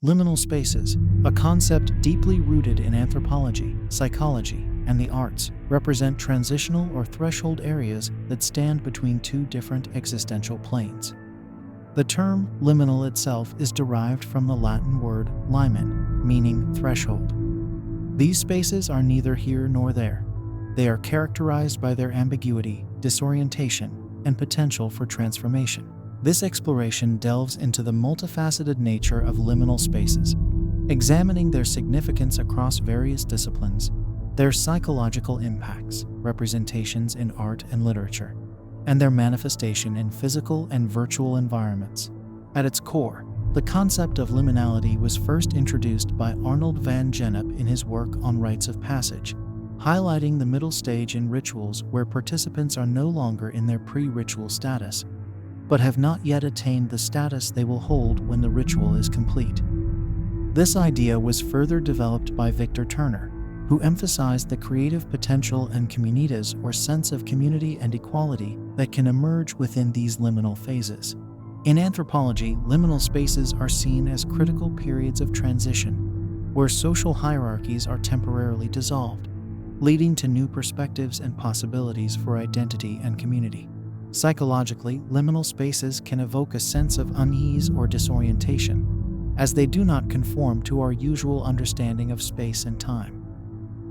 Liminal spaces, a concept deeply rooted in anthropology, psychology, and the arts, represent transitional or threshold areas that stand between two different existential planes. The term liminal itself is derived from the Latin word limen, meaning threshold. These spaces are neither here nor there. They are characterized by their ambiguity, disorientation, and potential for transformation. This exploration delves into the multifaceted nature of liminal spaces, examining their significance across various disciplines, their psychological impacts, representations in art and literature, and their manifestation in physical and virtual environments. At its core, the concept of liminality was first introduced by Arnold van Gennep in his work on rites of passage, highlighting the middle stage in rituals where participants are no longer in their pre-ritual status, but have not yet attained the status they will hold when the ritual is complete. This idea was further developed by Victor Turner, who emphasized the creative potential and communitas or sense of community and equality that can emerge within these liminal phases. In anthropology, liminal spaces are seen as critical periods of transition, where social hierarchies are temporarily dissolved, leading to new perspectives and possibilities for identity and community. Psychologically, liminal spaces can evoke a sense of unease or disorientation, as they do not conform to our usual understanding of space and time.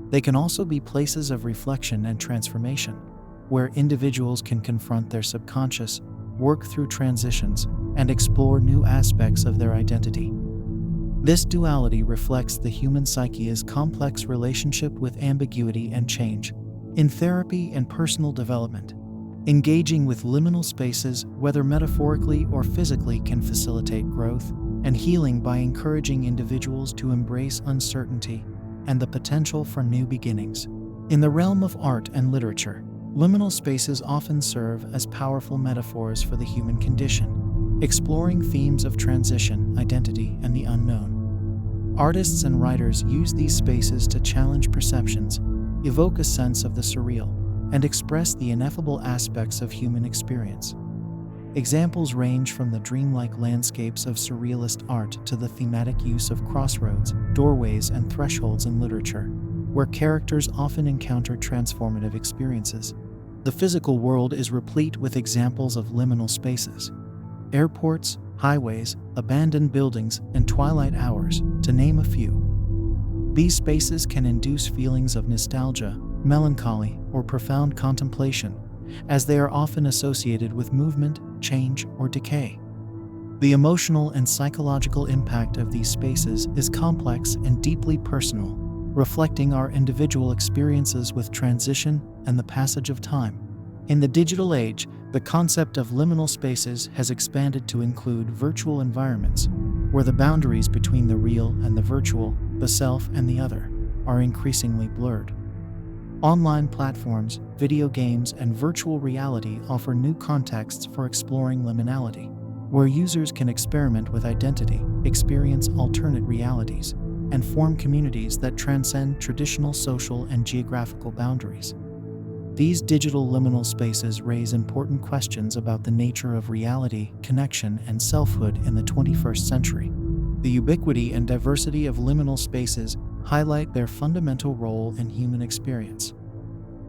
They can also be places of reflection and transformation, where individuals can confront their subconscious, work through transitions, and explore new aspects of their identity. This duality reflects the human psyche's complex relationship with ambiguity and change. In therapy and personal development, engaging with liminal spaces, whether metaphorically or physically, can facilitate growth and healing by encouraging individuals to embrace uncertainty and the potential for new beginnings. In the realm of art and literature, liminal spaces often serve as powerful metaphors for the human condition, exploring themes of transition, identity, and the unknown. Artists and writers use these spaces to challenge perceptions, evoke a sense of the surreal, and express the ineffable aspects of human experience. Examples range from the dreamlike landscapes of surrealist art to the thematic use of crossroads, doorways, and thresholds in literature, where characters often encounter transformative experiences. The physical world is replete with examples of liminal spaces. Airports, highways, abandoned buildings, and twilight hours, to name a few. These spaces can induce feelings of nostalgia, melancholy, or profound contemplation, as they are often associated with movement, change, or decay. The emotional and psychological impact of these spaces is complex and deeply personal, reflecting our individual experiences with transition and the passage of time. In the digital age, the concept of liminal spaces has expanded to include virtual environments, where the boundaries between the real and the virtual, the self and the other, are increasingly blurred. Online platforms, video games, and virtual reality offer new contexts for exploring liminality, where users can experiment with identity, experience alternate realities, and form communities that transcend traditional social and geographical boundaries. These digital liminal spaces raise important questions about the nature of reality, connection, and selfhood in the 21st century. The ubiquity and diversity of liminal spaces highlight their fundamental role in human experience.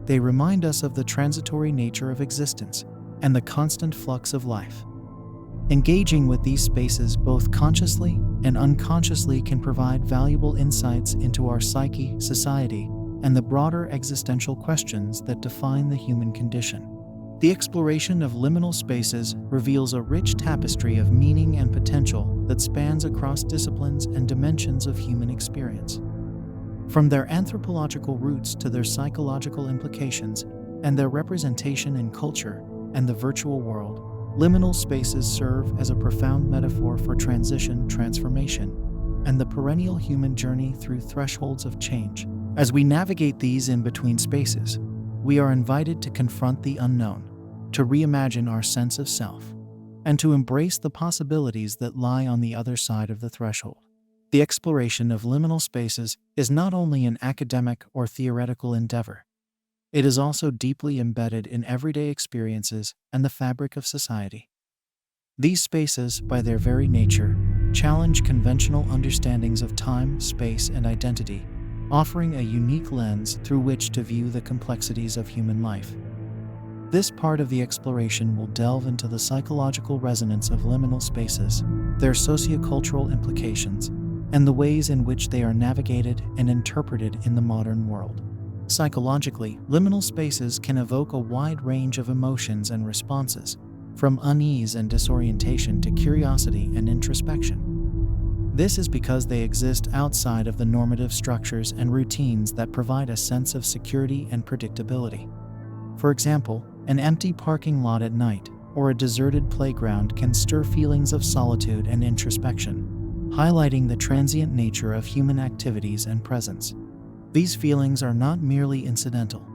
They remind us of the transitory nature of existence and the constant flux of life. Engaging with these spaces both consciously and unconsciously can provide valuable insights into our psyche, society, and the broader existential questions that define the human condition. The exploration of liminal spaces reveals a rich tapestry of meaning and potential that spans across disciplines and dimensions of human experience. From their anthropological roots to their psychological implications and their representation in culture and the virtual world, liminal spaces serve as a profound metaphor for transition, transformation, and the perennial human journey through thresholds of change. As we navigate these in-between spaces, we are invited to confront the unknown, to reimagine our sense of self, and to embrace the possibilities that lie on the other side of the threshold. The exploration of liminal spaces is not only an academic or theoretical endeavor. It is also deeply embedded in everyday experiences and the fabric of society. These spaces, by their very nature, challenge conventional understandings of time, space, and identity, offering a unique lens through which to view the complexities of human life. This part of the exploration will delve into the psychological resonance of liminal spaces, their sociocultural implications, and the ways in which they are navigated and interpreted in the modern world. Psychologically, liminal spaces can evoke a wide range of emotions and responses, from unease and disorientation to curiosity and introspection. This is because they exist outside of the normative structures and routines that provide a sense of security and predictability. For example, an empty parking lot at night or a deserted playground can stir feelings of solitude and introspection, highlighting the transient nature of human activities and presence. These feelings are not merely incidental.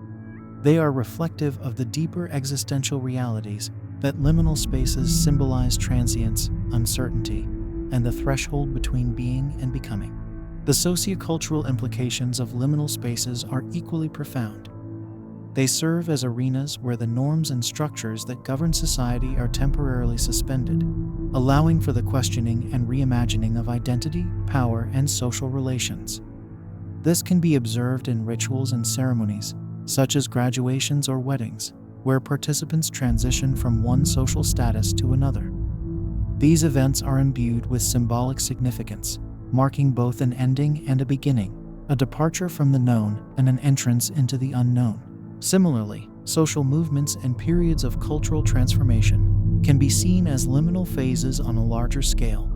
They are reflective of the deeper existential realities that liminal spaces symbolize: transience, uncertainty, and the threshold between being and becoming. The sociocultural implications of liminal spaces are equally profound. They serve as arenas where the norms and structures that govern society are temporarily suspended, allowing for the questioning and reimagining of identity, power, and social relations. This can be observed in rituals and ceremonies, such as graduations or weddings, where participants transition from one social status to another. These events are imbued with symbolic significance, marking both an ending and a beginning, a departure from the known and an entrance into the unknown. Similarly, social movements and periods of cultural transformation can be seen as liminal phases on a larger scale,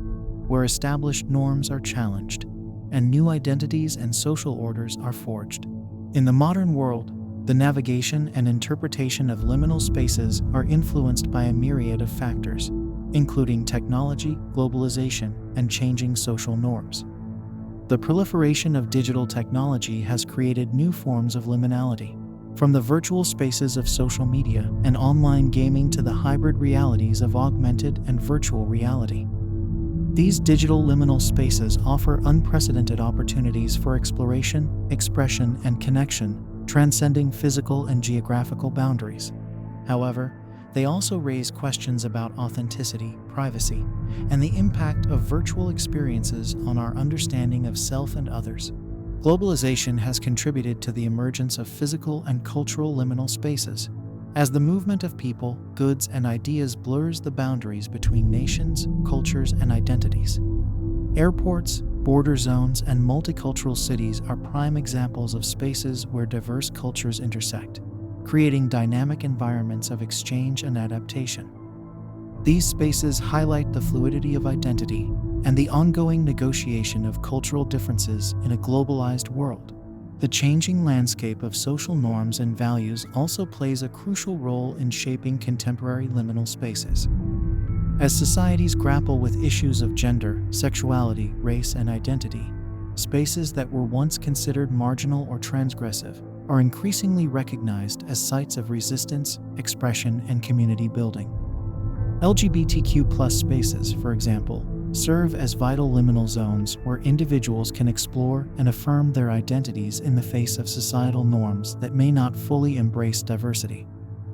where established norms are challenged and new identities and social orders are forged. In the modern world, the navigation and interpretation of liminal spaces are influenced by a myriad of factors, including technology, globalization, and changing social norms. The proliferation of digital technology has created new forms of liminality, from the virtual spaces of social media and online gaming to the hybrid realities of augmented and virtual reality. These digital liminal spaces offer unprecedented opportunities for exploration, expression, and connection, transcending physical and geographical boundaries. However, they also raise questions about authenticity, privacy, and the impact of virtual experiences on our understanding of self and others. Globalization has contributed to the emergence of physical and cultural liminal spaces, as the movement of people, goods, and ideas blurs the boundaries between nations, cultures, and identities. Airports, border zones, and multicultural cities are prime examples of spaces where diverse cultures intersect, creating dynamic environments of exchange and adaptation. These spaces highlight the fluidity of identity and the ongoing negotiation of cultural differences in a globalized world. The changing landscape of social norms and values also plays a crucial role in shaping contemporary liminal spaces. As societies grapple with issues of gender, sexuality, race, and identity, spaces that were once considered marginal or transgressive are increasingly recognized as sites of resistance, expression, and community building. LGBTQ+ spaces, for example, serve as vital liminal zones where individuals can explore and affirm their identities in the face of societal norms that may not fully embrace diversity.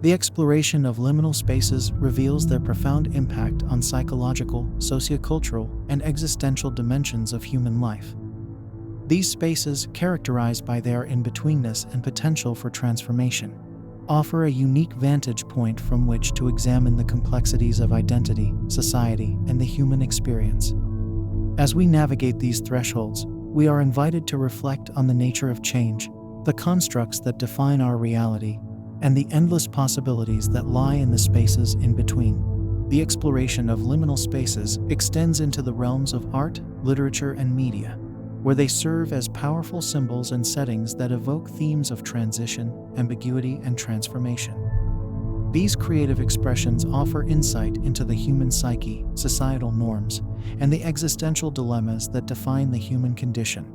The exploration of liminal spaces reveals their profound impact on psychological, sociocultural, and existential dimensions of human life. These spaces, characterized by their in-betweenness and potential for transformation, offer a unique vantage point from which to examine the complexities of identity, society, and the human experience. As we navigate these thresholds, we are invited to reflect on the nature of change, the constructs that define our reality, and the endless possibilities that lie in the spaces in between. The exploration of liminal spaces extends into the realms of art, literature, and media, where they serve as powerful symbols and settings that evoke themes of transition, ambiguity, and transformation. These creative expressions offer insight into the human psyche, societal norms, and the existential dilemmas that define the human condition.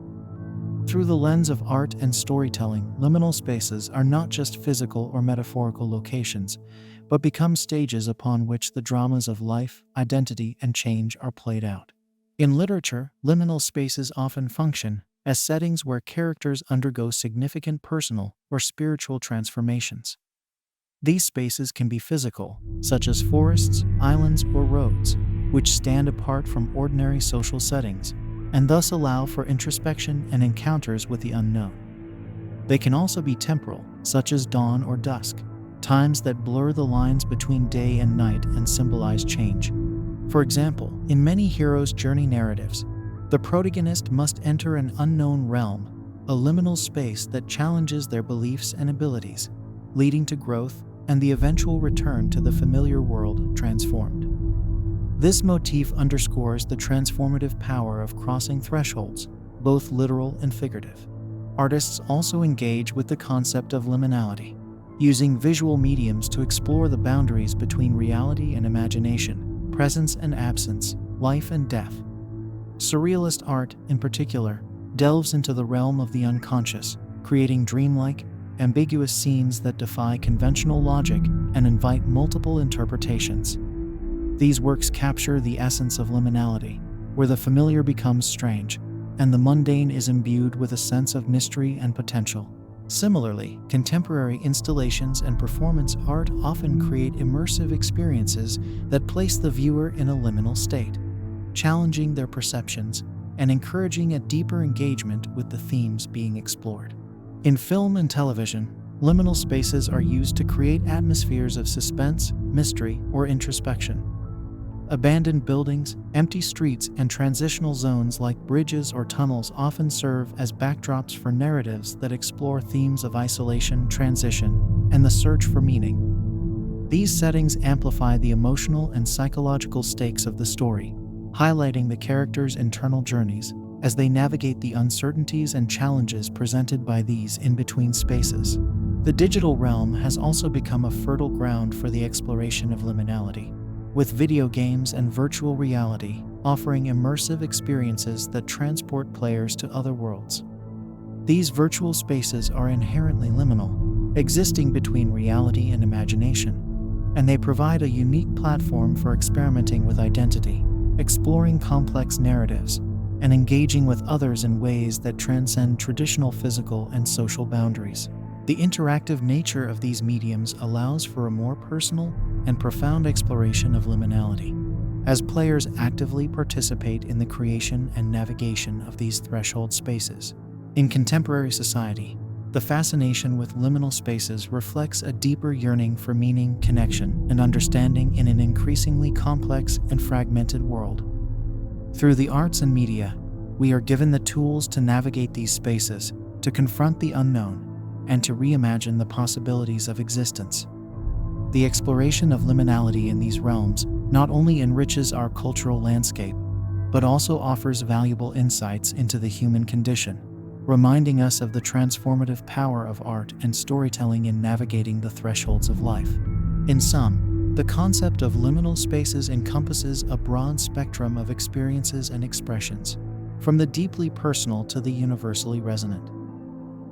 Through the lens of art and storytelling, liminal spaces are not just physical or metaphorical locations, but become stages upon which the dramas of life, identity, and change are played out. In literature, liminal spaces often function as settings where characters undergo significant personal or spiritual transformations. These spaces can be physical, such as forests, islands, or roads, which stand apart from ordinary social settings, and thus allow for introspection and encounters with the unknown. They can also be temporal, such as dawn or dusk, times that blur the lines between day and night and symbolize change. For example, in many heroes' journey narratives, the protagonist must enter an unknown realm, a liminal space that challenges their beliefs and abilities, leading to growth and the eventual return to the familiar world transformed. This motif underscores the transformative power of crossing thresholds, both literal and figurative. Artists also engage with the concept of liminality, using visual mediums to explore the boundaries between reality and imagination, presence and absence, life and death. Surrealist art, in particular, delves into the realm of the unconscious, creating dreamlike, ambiguous scenes that defy conventional logic and invite multiple interpretations. These works capture the essence of liminality, where the familiar becomes strange, and the mundane is imbued with a sense of mystery and potential. Similarly, contemporary installations and performance art often create immersive experiences that place the viewer in a liminal state, challenging their perceptions and encouraging a deeper engagement with the themes being explored. In film and television, liminal spaces are used to create atmospheres of suspense, mystery, or introspection. Abandoned buildings, empty streets, and transitional zones like bridges or tunnels often serve as backdrops for narratives that explore themes of isolation, transition, and the search for meaning. These settings amplify the emotional and psychological stakes of the story, highlighting the characters' internal journeys as they navigate the uncertainties and challenges presented by these in-between spaces. The digital realm has also become a fertile ground for the exploration of liminality, with video games and virtual reality offering immersive experiences that transport players to other worlds. These virtual spaces are inherently liminal, existing between reality and imagination, and they provide a unique platform for experimenting with identity, exploring complex narratives, and engaging with others in ways that transcend traditional physical and social boundaries. The interactive nature of these mediums allows for a more personal and profound exploration of liminality, as players actively participate in the creation and navigation of these threshold spaces. In contemporary society, the fascination with liminal spaces reflects a deeper yearning for meaning, connection, and understanding in an increasingly complex and fragmented world. Through the arts and media, we are given the tools to navigate these spaces, to confront the unknown, and to reimagine the possibilities of existence. The exploration of liminality in these realms not only enriches our cultural landscape, but also offers valuable insights into the human condition, reminding us of the transformative power of art and storytelling in navigating the thresholds of life. In sum, the concept of liminal spaces encompasses a broad spectrum of experiences and expressions, from the deeply personal to the universally resonant.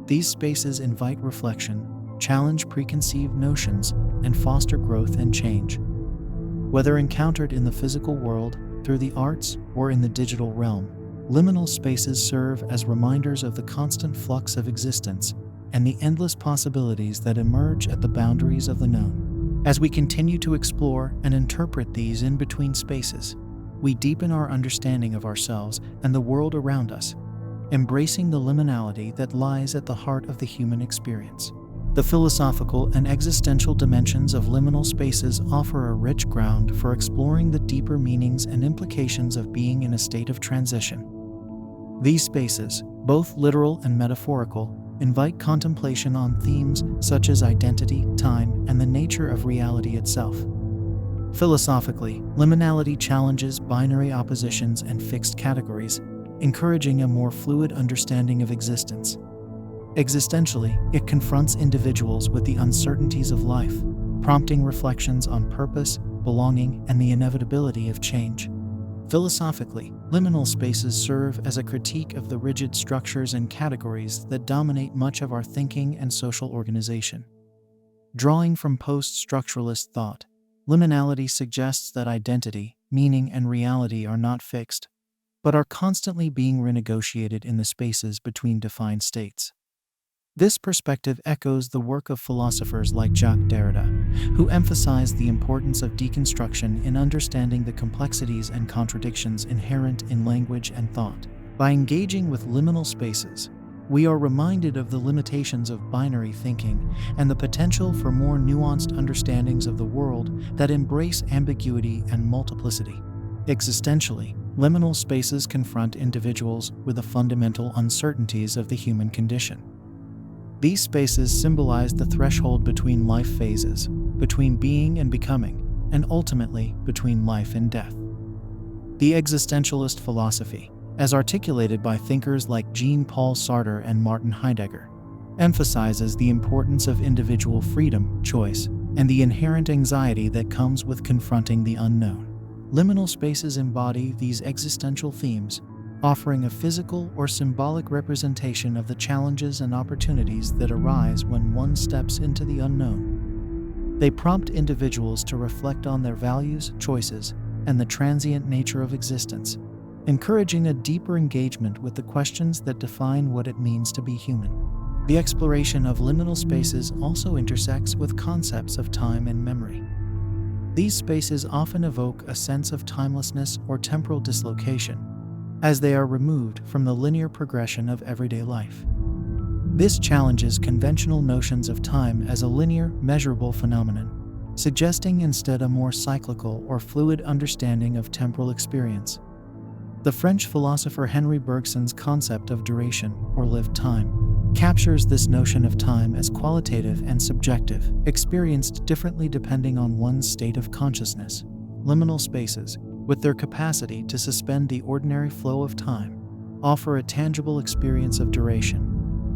These spaces invite reflection, challenge preconceived notions, and foster growth and change. Whether encountered in the physical world, through the arts, or in the digital realm, liminal spaces serve as reminders of the constant flux of existence and the endless possibilities that emerge at the boundaries of the known. As we continue to explore and interpret these in-between spaces, we deepen our understanding of ourselves and the world around us, embracing the liminality that lies at the heart of the human experience. The philosophical and existential dimensions of liminal spaces offer a rich ground for exploring the deeper meanings and implications of being in a state of transition. These spaces, both literal and metaphorical, invite contemplation on themes such as identity, time, and the nature of reality itself. Philosophically, liminality challenges binary oppositions and fixed categories, encouraging a more fluid understanding of existence. Existentially, it confronts individuals with the uncertainties of life, prompting reflections on purpose, belonging, and the inevitability of change. Philosophically, liminal spaces serve as a critique of the rigid structures and categories that dominate much of our thinking and social organization. Drawing from post-structuralist thought, liminality suggests that identity, meaning, and reality are not fixed, but are constantly being renegotiated in the spaces between defined states. This perspective echoes the work of philosophers like Jacques Derrida, who emphasized the importance of deconstruction in understanding the complexities and contradictions inherent in language and thought. By engaging with liminal spaces, we are reminded of the limitations of binary thinking and the potential for more nuanced understandings of the world that embrace ambiguity and multiplicity. Existentially, liminal spaces confront individuals with the fundamental uncertainties of the human condition. These spaces symbolize the threshold between life phases, between being and becoming, and ultimately between life and death. The existentialist philosophy, as articulated by thinkers like Jean-Paul Sartre and Martin Heidegger, emphasizes the importance of individual freedom, choice, and the inherent anxiety that comes with confronting the unknown. Liminal spaces embody these existential themes, offering a physical or symbolic representation of the challenges and opportunities that arise when one steps into the unknown. They prompt individuals to reflect on their values, choices, and the transient nature of existence, encouraging a deeper engagement with the questions that define what it means to be human. The exploration of liminal spaces also intersects with concepts of time and memory. These spaces often evoke a sense of timelessness or temporal dislocation, as they are removed from the linear progression of everyday life. This challenges conventional notions of time as a linear, measurable phenomenon, suggesting instead a more cyclical or fluid understanding of temporal experience. The French philosopher Henri Bergson's concept of duration, or lived time, captures this notion of time as qualitative and subjective, experienced differently depending on one's state of consciousness. Liminal spaces, with their capacity to suspend the ordinary flow of time, offer a tangible experience of duration,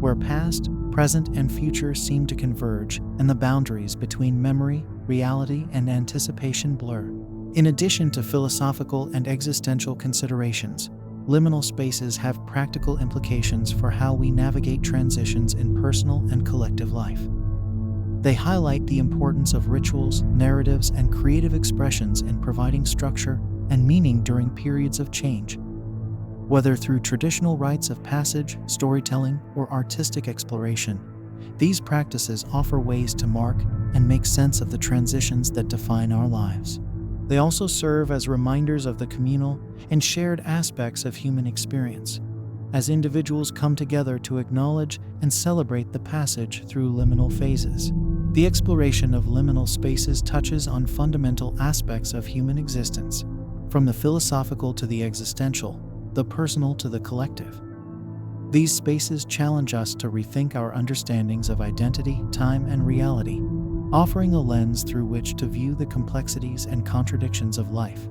where past, present, and future seem to converge, and the boundaries between memory, reality, and anticipation blur. In addition to philosophical and existential considerations, liminal spaces have practical implications for how we navigate transitions in personal and collective life. They highlight the importance of rituals, narratives, and creative expressions in providing structure and meaning during periods of change. Whether through traditional rites of passage, storytelling, or artistic exploration, these practices offer ways to mark and make sense of the transitions that define our lives. They also serve as reminders of the communal and shared aspects of human experience, as individuals come together to acknowledge and celebrate the passage through liminal phases. The exploration of liminal spaces touches on fundamental aspects of human existence, from the philosophical to the existential, the personal to the collective. These spaces challenge us to rethink our understandings of identity, time, and reality, offering a lens through which to view the complexities and contradictions of life.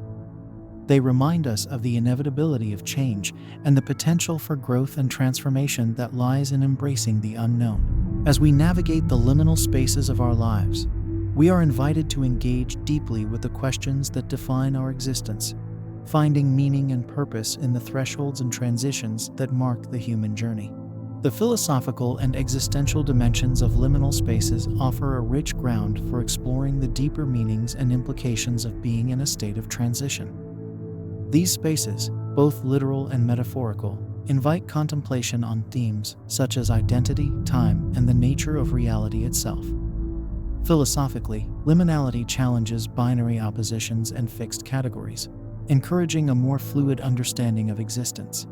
They remind us of the inevitability of change and the potential for growth and transformation that lies in embracing the unknown. As we navigate the liminal spaces of our lives, we are invited to engage deeply with the questions that define our existence, finding meaning and purpose in the thresholds and transitions that mark the human journey. The philosophical and existential dimensions of liminal spaces offer a rich ground for exploring the deeper meanings and implications of being in a state of transition. These spaces, both literal and metaphorical, invite contemplation on themes such as identity, time, and the nature of reality itself. Philosophically, liminality challenges binary oppositions and fixed categories, encouraging a more fluid understanding of existence.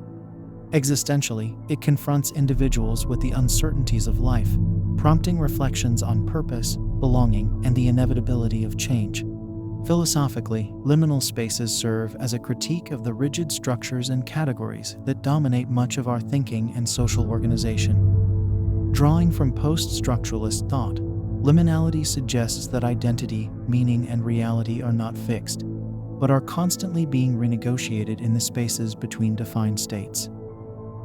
Existentially, it confronts individuals with the uncertainties of life, prompting reflections on purpose, belonging, and the inevitability of change. Philosophically, liminal spaces serve as a critique of the rigid structures and categories that dominate much of our thinking and social organization. Drawing from post-structuralist thought, liminality suggests that identity, meaning, and reality are not fixed, but are constantly being renegotiated in the spaces between defined states.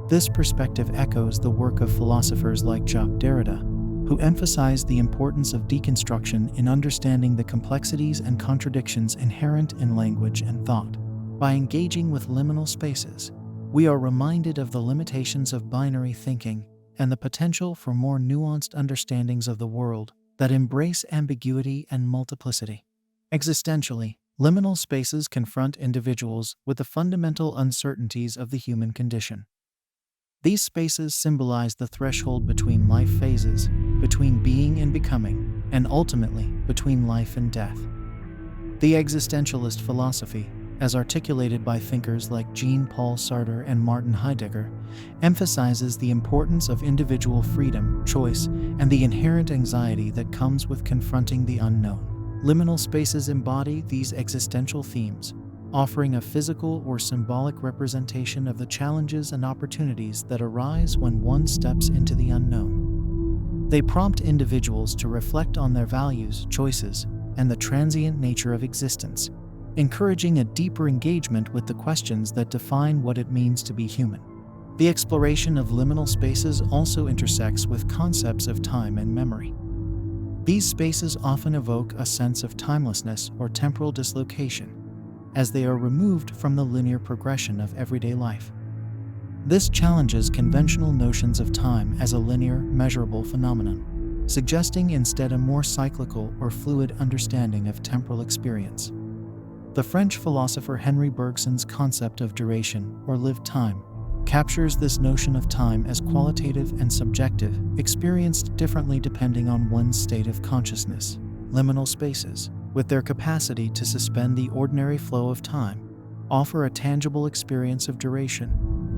This perspective echoes the work of philosophers like Jacques Derrida, who emphasized the importance of deconstruction in understanding the complexities and contradictions inherent in language and thought. By engaging with liminal spaces, we are reminded of the limitations of binary thinking and the potential for more nuanced understandings of the world that embrace ambiguity and multiplicity. Existentially, liminal spaces confront individuals with the fundamental uncertainties of the human condition. These spaces symbolize the threshold between life phases, between being and becoming, and ultimately between life and death. The existentialist philosophy, as articulated by thinkers like Jean-Paul Sartre and Martin Heidegger, emphasizes the importance of individual freedom, choice, and the inherent anxiety that comes with confronting the unknown. Liminal spaces embody these existential themes, offering a physical or symbolic representation of the challenges and opportunities that arise when one steps into the unknown. They prompt individuals to reflect on their values, choices, and the transient nature of existence, encouraging a deeper engagement with the questions that define what it means to be human. The exploration of liminal spaces also intersects with concepts of time and memory. These spaces often evoke a sense of timelessness or temporal dislocation, as they are removed from the linear progression of everyday life. This challenges conventional notions of time as a linear, measurable phenomenon, suggesting instead a more cyclical or fluid understanding of temporal experience. The French philosopher Henri Bergson's concept of duration, or lived time, captures this notion of time as qualitative and subjective, experienced differently depending on one's state of consciousness. Liminal spaces, with their capacity to suspend the ordinary flow of time, offer a tangible experience of duration,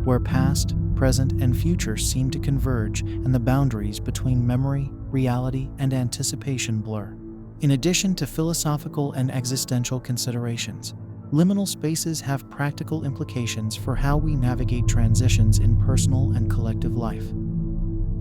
where past, present, and future seem to converge and the boundaries between memory, reality, and anticipation blur. In addition to philosophical and existential considerations, liminal spaces have practical implications for how we navigate transitions in personal and collective life.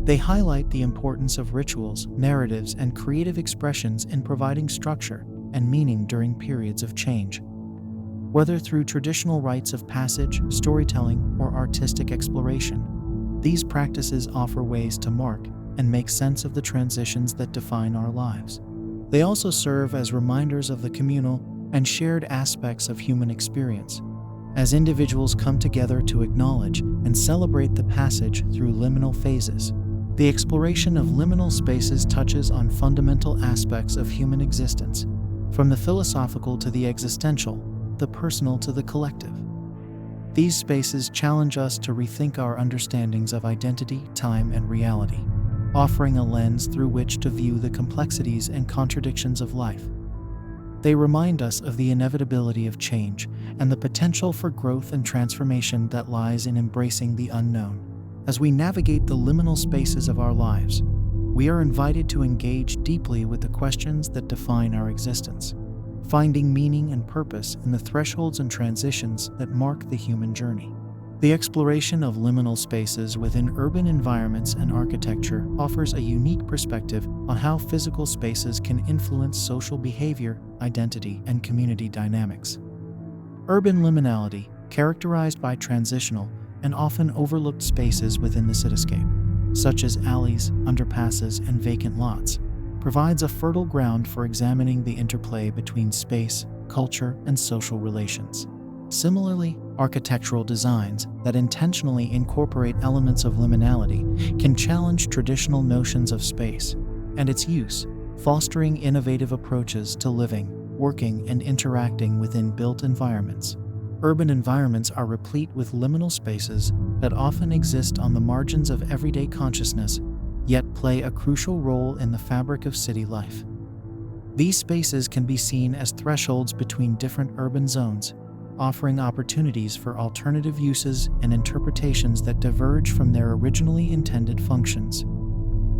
They highlight the importance of rituals, narratives, and creative expressions in providing structure and meaning during periods of change. Whether through traditional rites of passage, storytelling, or artistic exploration, these practices offer ways to mark and make sense of the transitions that define our lives. They also serve as reminders of the communal and shared aspects of human experience, as individuals come together to acknowledge and celebrate the passage through liminal phases. The exploration of liminal spaces touches on fundamental aspects of human existence, from the philosophical to the existential, the personal to the collective. These spaces challenge us to rethink our understandings of identity, time, and reality, offering a lens through which to view the complexities and contradictions of life. They remind us of the inevitability of change and the potential for growth and transformation that lies in embracing the unknown. As we navigate the liminal spaces of our lives, we are invited to engage deeply with the questions that define our existence, finding meaning and purpose in the thresholds and transitions that mark the human journey. The exploration of liminal spaces within urban environments and architecture offers a unique perspective on how physical spaces can influence social behavior, identity, and community dynamics. Urban liminality, characterized by transitional and often overlooked spaces within the cityscape, such as alleys, underpasses, and vacant lots, provides a fertile ground for examining the interplay between space, culture, and social relations. Similarly, architectural designs that intentionally incorporate elements of liminality can challenge traditional notions of space and its use, fostering innovative approaches to living, working, and interacting within built environments. Urban environments are replete with liminal spaces that often exist on the margins of everyday consciousness, yet play a crucial role in the fabric of city life. These spaces can be seen as thresholds between different urban zones, offering opportunities for alternative uses and interpretations that diverge from their originally intended functions.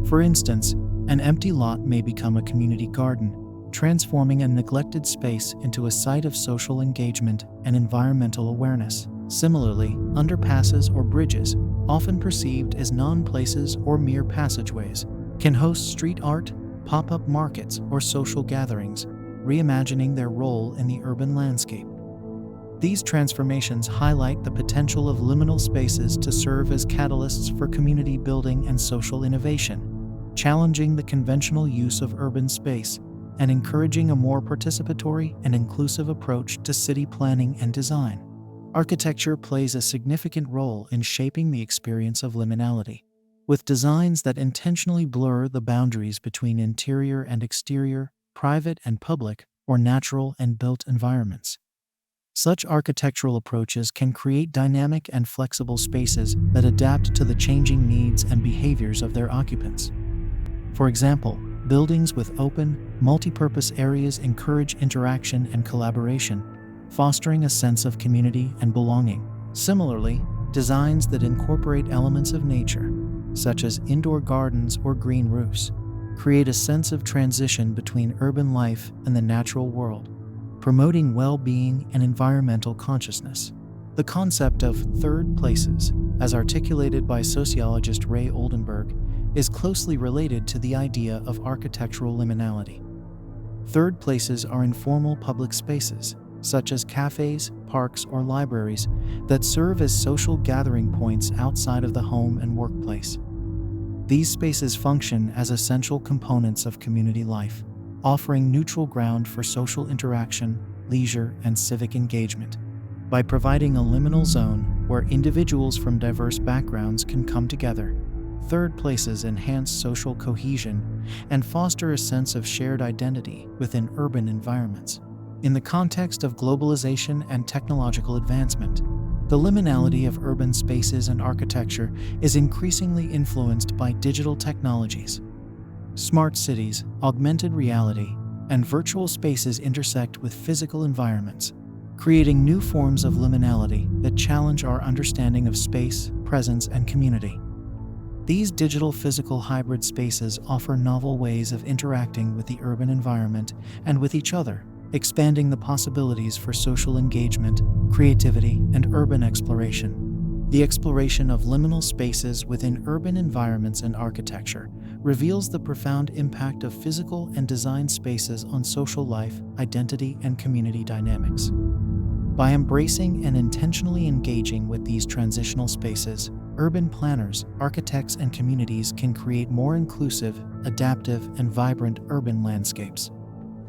For instance, an empty lot may become a community garden, transforming a neglected space into a site of social engagement and environmental awareness. Similarly, underpasses or bridges, often perceived as non-places or mere passageways, can host street art, pop-up markets, or social gatherings, reimagining their role in the urban landscape. These transformations highlight the potential of liminal spaces to serve as catalysts for community building and social innovation, challenging the conventional use of urban space and encouraging a more participatory and inclusive approach to city planning and design. Architecture plays a significant role in shaping the experience of liminality, with designs that intentionally blur the boundaries between interior and exterior, private and public, or natural and built environments. Such architectural approaches can create dynamic and flexible spaces that adapt to the changing needs and behaviors of their occupants. For example, buildings with open, multi-purpose areas encourage interaction and collaboration, fostering a sense of community and belonging. Similarly, designs that incorporate elements of nature, such as indoor gardens or green roofs, create a sense of transition between urban life and the natural world, promoting well-being and environmental consciousness. The concept of third places, as articulated by sociologist Ray Oldenburg, is closely related to the idea of architectural liminality. Third places are informal public spaces, such as cafes, parks, or libraries, that serve as social gathering points outside of the home and workplace. These spaces function as essential components of community life, offering neutral ground for social interaction, leisure, and civic engagement. By providing a liminal zone where individuals from diverse backgrounds can come together, third places enhance social cohesion and foster a sense of shared identity within urban environments. In the context of globalization and technological advancement, the liminality of urban spaces and architecture is increasingly influenced by digital technologies. Smart cities, augmented reality, and virtual spaces intersect with physical environments, creating new forms of liminality that challenge our understanding of space, presence, and community. These digital-physical hybrid spaces offer novel ways of interacting with the urban environment and with each other, expanding the possibilities for social engagement, creativity, and urban exploration. The exploration of liminal spaces within urban environments and architecture reveals the profound impact of physical and design spaces on social life, identity, and community dynamics. By embracing and intentionally engaging with these transitional spaces, urban planners, architects, and communities can create more inclusive, adaptive, and vibrant urban landscapes.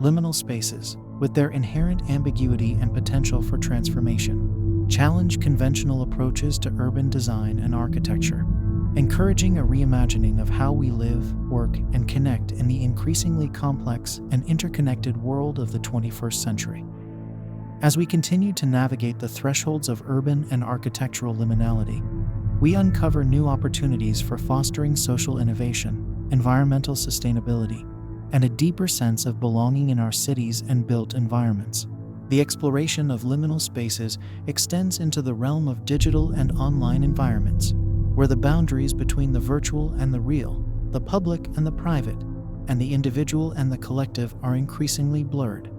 Liminal spaces, with their inherent ambiguity and potential for transformation, challenge conventional approaches to urban design and architecture, encouraging a reimagining of how we live, work, and connect in the increasingly complex and interconnected world of the 21st century. As we continue to navigate the thresholds of urban and architectural liminality, we uncover new opportunities for fostering social innovation, environmental sustainability, and a deeper sense of belonging in our cities and built environments. The exploration of liminal spaces extends into the realm of digital and online environments, where the boundaries between the virtual and the real, the public and the private, and the individual and the collective are increasingly blurred.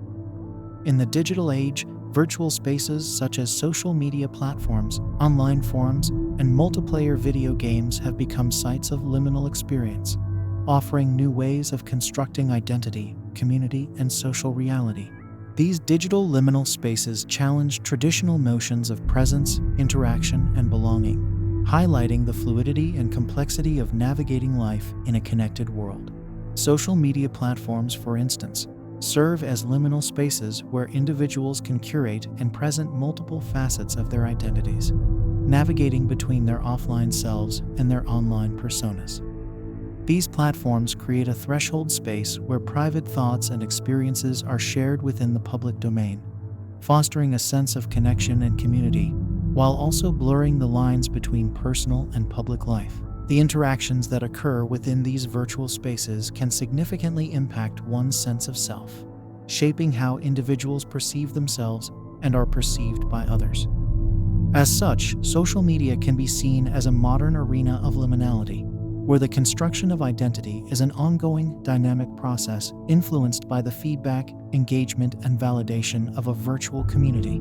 In the digital age, virtual spaces such as social media platforms, online forums, and multiplayer video games have become sites of liminal experience, offering new ways of constructing identity, community, and social reality. These digital liminal spaces challenge traditional notions of presence, interaction, and belonging, highlighting the fluidity and complexity of navigating life in a connected world. Social media platforms, for instance, serve as liminal spaces where individuals can curate and present multiple facets of their identities, navigating between their offline selves and their online personas. These platforms create a threshold space where private thoughts and experiences are shared within the public domain, fostering a sense of connection and community, while also blurring the lines between personal and public life. The interactions that occur within these virtual spaces can significantly impact one's sense of self, shaping how individuals perceive themselves and are perceived by others. As such, social media can be seen as a modern arena of liminality, where the construction of identity is an ongoing, dynamic process influenced by the feedback, engagement, and validation of a virtual community.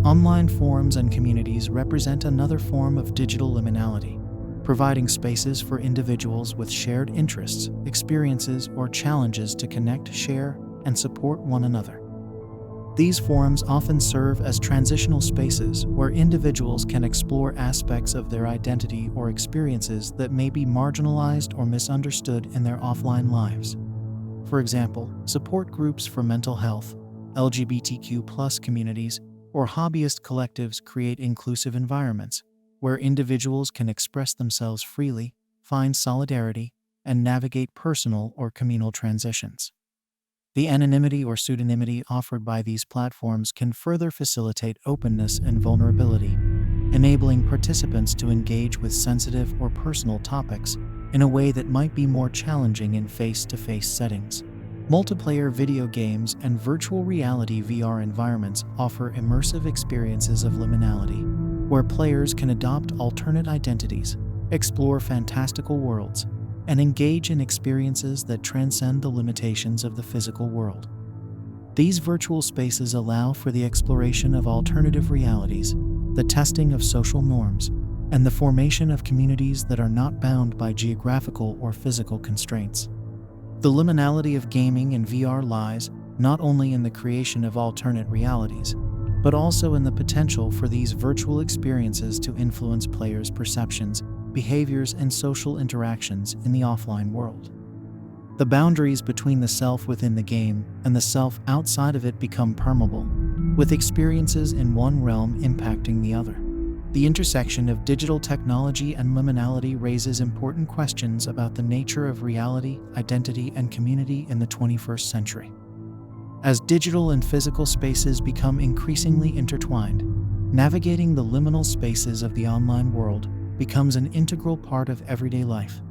Online forums and communities represent another form of digital liminality, providing spaces for individuals with shared interests, experiences, or challenges to connect, share, and support one another. These forums often serve as transitional spaces where individuals can explore aspects of their identity or experiences that may be marginalized or misunderstood in their offline lives. For example, support groups for mental health, LGBTQ+ communities, or hobbyist collectives create inclusive environments where individuals can express themselves freely, find solidarity, and navigate personal or communal transitions. The anonymity or pseudonymity offered by these platforms can further facilitate openness and vulnerability, enabling participants to engage with sensitive or personal topics in a way that might be more challenging in face-to-face settings. Multiplayer video games and virtual reality VR environments offer immersive experiences of liminality, where players can adopt alternate identities, explore fantastical worlds, and engage in experiences that transcend the limitations of the physical world. These virtual spaces allow for the exploration of alternative realities, the testing of social norms, and the formation of communities that are not bound by geographical or physical constraints. The liminality of gaming and VR lies not only in the creation of alternate realities, but also in the potential for these virtual experiences to influence players' perceptions, behaviors, and social interactions in the offline world. The boundaries between the self within the game and the self outside of it become permeable, with experiences in one realm impacting the other. The intersection of digital technology and liminality raises important questions about the nature of reality, identity, and community in the 21st century. As digital and physical spaces become increasingly intertwined, navigating the liminal spaces of the online world becomes an integral part of everyday life.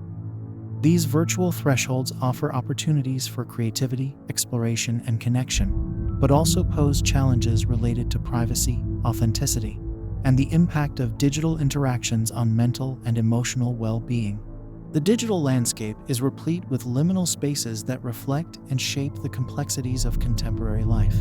These virtual thresholds offer opportunities for creativity, exploration, and connection, but also pose challenges related to privacy, authenticity, and the impact of digital interactions on mental and emotional well-being. The digital landscape is replete with liminal spaces that reflect and shape the complexities of contemporary life.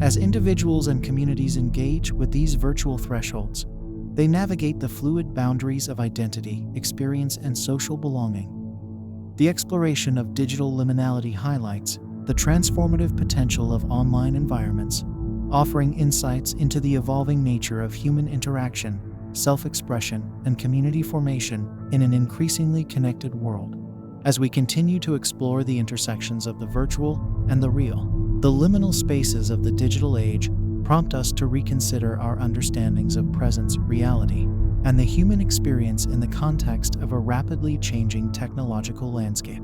As individuals and communities engage with these virtual thresholds, they navigate the fluid boundaries of identity, experience, and social belonging. The exploration of digital liminality highlights the transformative potential of online environments, offering insights into the evolving nature of human interaction, self-expression, and community formation in an increasingly connected world. As we continue to explore the intersections of the virtual and the real, the liminal spaces of the digital age prompt us to reconsider our understandings of presence, reality, and the human experience in the context of a rapidly changing technological landscape.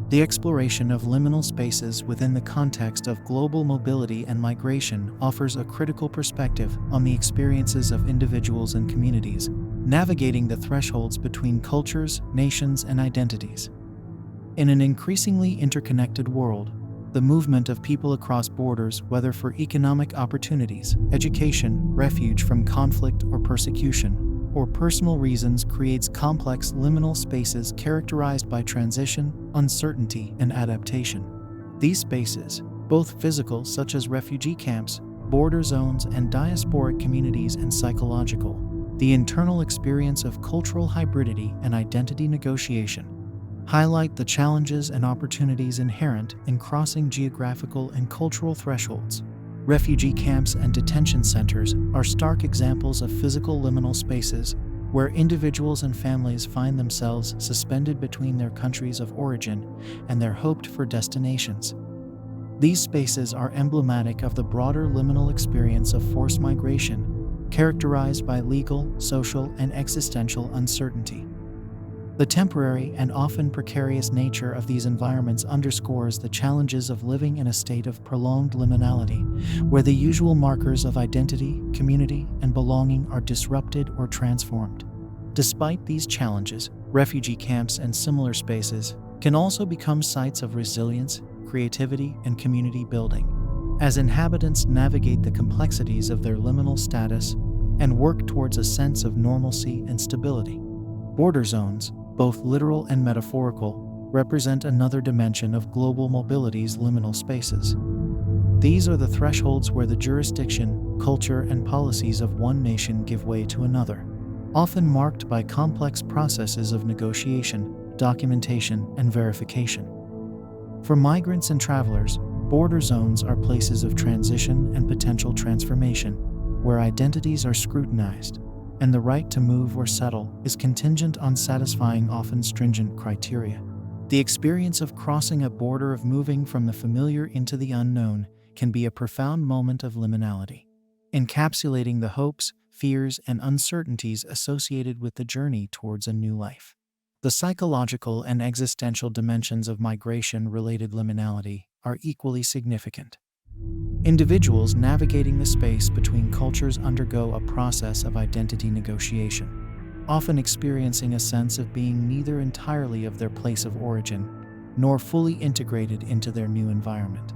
The exploration of liminal spaces within the context of global mobility and migration offers a critical perspective on the experiences of individuals and communities, navigating the thresholds between cultures, nations, and identities. In an increasingly interconnected world, the movement of people across borders, whether for economic opportunities, education, refuge from conflict or persecution, or personal reasons, creates complex liminal spaces characterized by transition, uncertainty, and adaptation. These spaces, both physical, such as refugee camps, border zones, and diasporic communities, and psychological, the internal experience of cultural hybridity and identity negotiation, highlight the challenges and opportunities inherent in crossing geographical and cultural thresholds. Refugee camps and detention centers are stark examples of physical liminal spaces where individuals and families find themselves suspended between their countries of origin and their hoped-for destinations. These spaces are emblematic of the broader liminal experience of forced migration, characterized by legal, social, and existential uncertainty. The temporary and often precarious nature of these environments underscores the challenges of living in a state of prolonged liminality, where the usual markers of identity, community, and belonging are disrupted or transformed. Despite these challenges, refugee camps and similar spaces can also become sites of resilience, creativity, and community building, as inhabitants navigate the complexities of their liminal status and work towards a sense of normalcy and stability. Border zones, both literal and metaphorical, represent another dimension of global mobility's liminal spaces. These are the thresholds where the jurisdiction, culture, and policies of one nation give way to another, often marked by complex processes of negotiation, documentation, and verification. For migrants and travelers, border zones are places of transition and potential transformation, where identities are scrutinized, and the right to move or settle is contingent on satisfying often stringent criteria. The experience of crossing a border, of moving from the familiar into the unknown, can be a profound moment of liminality, encapsulating the hopes, fears, and uncertainties associated with the journey towards a new life. The psychological and existential dimensions of migration-related liminality are equally significant. Individuals navigating the space between cultures undergo a process of identity negotiation, often experiencing a sense of being neither entirely of their place of origin nor fully integrated into their new environment.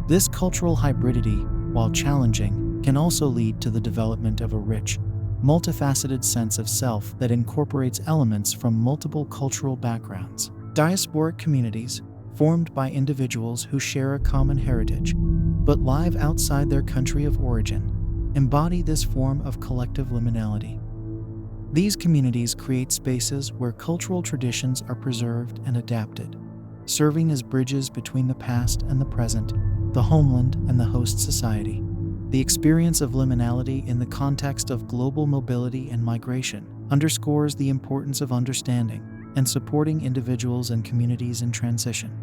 This cultural hybridity, while challenging, can also lead to the development of a rich, multifaceted sense of self that incorporates elements from multiple cultural backgrounds. Diasporic communities, formed by individuals who share a common heritage but live outside their country of origin, embody this form of collective liminality. These communities create spaces where cultural traditions are preserved and adapted, serving as bridges between the past and the present, the homeland and the host society. The experience of liminality in the context of global mobility and migration underscores the importance of understanding and supporting individuals and communities in transition.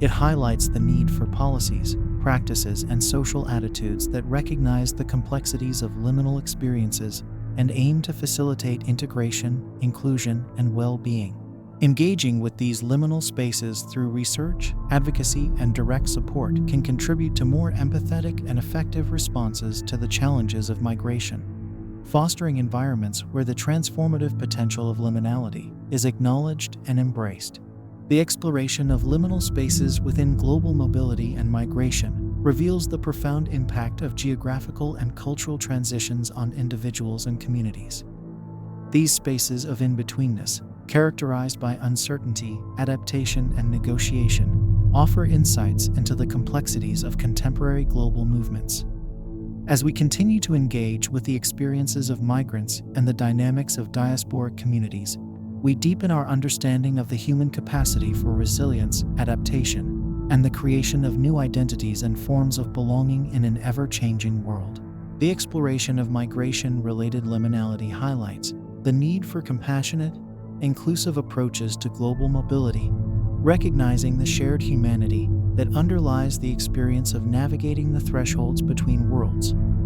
It highlights the need for policies, practices, and social attitudes that recognize the complexities of liminal experiences and aim to facilitate integration, inclusion, and well-being. Engaging with these liminal spaces through research, advocacy, and direct support can contribute to more empathetic and effective responses to the challenges of migration, fostering environments where the transformative potential of liminality is acknowledged and embraced. The exploration of liminal spaces within global mobility and migration reveals the profound impact of geographical and cultural transitions on individuals and communities. These spaces of in-betweenness, characterized by uncertainty, adaptation, and negotiation, offer insights into the complexities of contemporary global movements. As we continue to engage with the experiences of migrants and the dynamics of diasporic communities, we deepen our understanding of the human capacity for resilience, adaptation, and the creation of new identities and forms of belonging in an ever-changing world. The exploration of migration-related liminality highlights the need for compassionate, inclusive approaches to global mobility, recognizing the shared humanity that underlies the experience of navigating the thresholds between worlds.